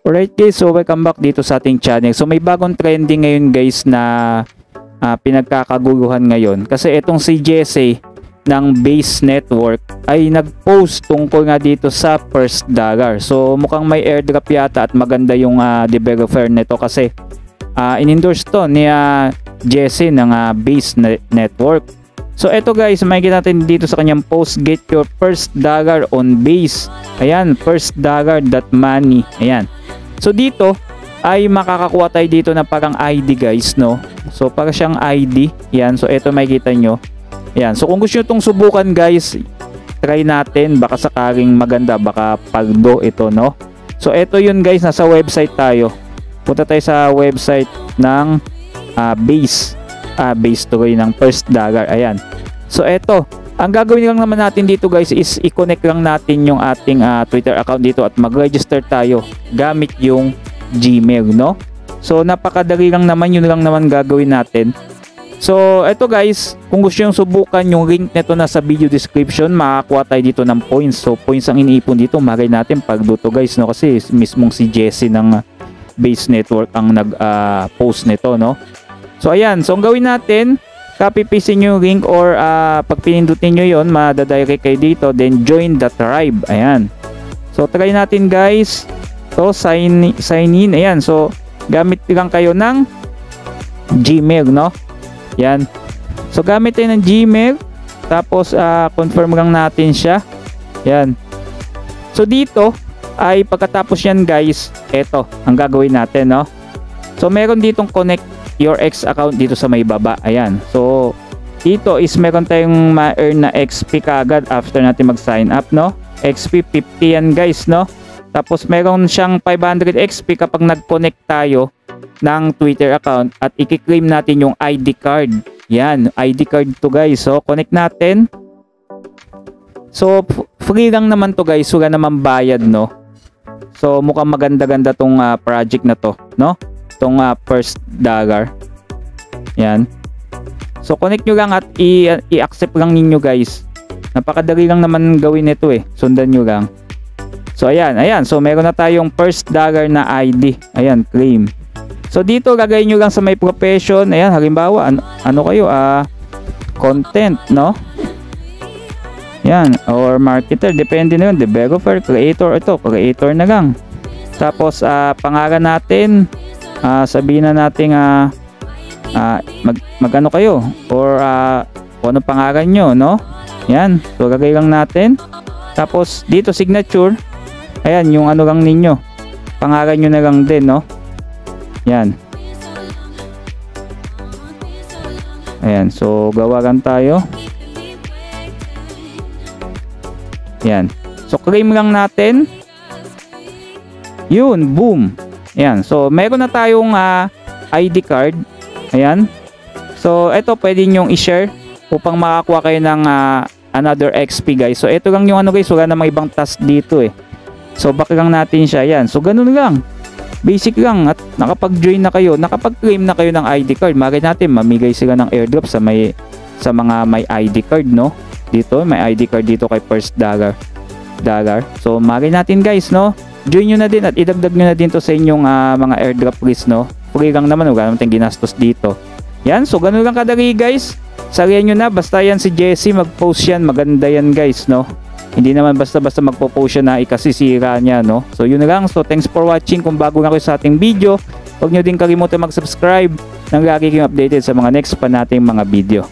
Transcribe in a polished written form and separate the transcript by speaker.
Speaker 1: Alright guys, so welcome back dito sa ating channel. So may bagong trending ngayon guys na pinagkakaguluhan ngayon. Kasi itong si Jesse ng Base Network ay nag-post tungkol nga dito sa first dollar. So mukhang may airdrop yata at maganda yung developer nito kasi in-endorse to ni Jesse ng Base Network. So eto guys, makikita natin dito sa kanyang post, get your first dollar on Base. Ayan, firstdollar.money. Ayan. So dito ay makakakuha tayo dito na parang ID guys, no? So para siyang ID. Yan. So ito makikita nyo. Yan. So kung gusto nyo itong subukan guys, try natin. Baka sakaling maganda. Baka paldo ito, no? So ito yun guys. Nasa website tayo. Punta tayo sa website ng Base. Base tuloy ng first dollar. Ayan. So ito. Ang gagawin lang naman natin dito guys is i-connect lang natin yung ating Twitter account dito at mag-register tayo gamit yung Gmail, no? So napakadali lang naman, yun lang naman gagawin natin. So eto guys, kung gusto nyo subukan, yung link nito nasa video description, makakuha tayo dito ng points. So points ang iniipon dito, magay natin pagluto guys, no? Kasi mismong si Jesse ng Base Network ang nag-post nito, no? So ayan, so ang gawin natin, copy-paste nyo yung link or pag pinindutin nyo yun, madadirect kayo dito, then join the tribe. Ayan. So try natin guys. So sign in. Ayan. So gamit lang kayo ng Gmail, no? Ayan. So gamit tayo ng Gmail. Tapos confirm lang natin siya. Ayan. So dito ay pagkatapos yan guys, eto ang gagawin natin, no? So meron ditong connect your X account dito sa may baba. Ayan. So dito is meron tayong ma-earn na XP kaagad after natin mag-sign up, no? XP 50 yan guys, no? Tapos meron siyang 500 XP kapag nag-connect tayo ng Twitter account at i-claim natin yung ID card. Yan, ID card to guys. So connect natin. So free lang naman to guys, wala naman bayad, no? So mukhang maganda-ganda tong project na to, no? Itong first dollar. Yan. So connect nyo lang at i-accept lang ninyo guys. Napakadali lang naman gawin ito eh. Sundan nyo lang. So ayan, ayan. So meron na tayong first dollar na ID. Ayan, claim. So dito gagawin nyo lang sa may profession. Ayan, halimbawa ano kayo? Content, no? Yan, or marketer, depende na yun. Developer, creator, ito, creator na lang. Tapos pangalan natin, sabihin na natin magano kayo or kung ano pangalan nyo, no? Yan, so gagawin lang natin. Tapos dito signature, ayan yung ano lang ninyo, pangalan nyo na lang din, no? Yan. Ayan, so gawa lang tayo. Yan, so claim lang natin. Yun, boom. Ayan, so meron na tayong ID card. Ayan. So ito pwede nyong i-share upang makakuha kayo ng another XP guys. So ito lang yung ano guys, wala namang ibang task dito eh. So back lang natin siya. Ayan, so ganun lang. Basic lang at nakapag-join na kayo, nakapag-claim na kayo ng ID card. Magay natin mamigay sila ng airdrop sa mga may ID card, no? Dito, may ID card dito kay first dollar. So magay natin guys, no? Join nyo na din at idagdag nyo na din to sa inyong mga airdrop list, no? Free lang naman, wala naman tayong ginastos dito. Yan, so ganun lang kadali guys. Sarihan nyo na, basta yan si Jesse mag-post yan, maganda yan guys, no? Hindi naman basta-basta magpo-post yan na ikasisira niya, no? So yun na lang, so thanks for watching. Kung bago na kayo sa ating video, huwag nyo din kalimutan mag-subscribe nang lagi kayong updated sa mga next pa nating mga video.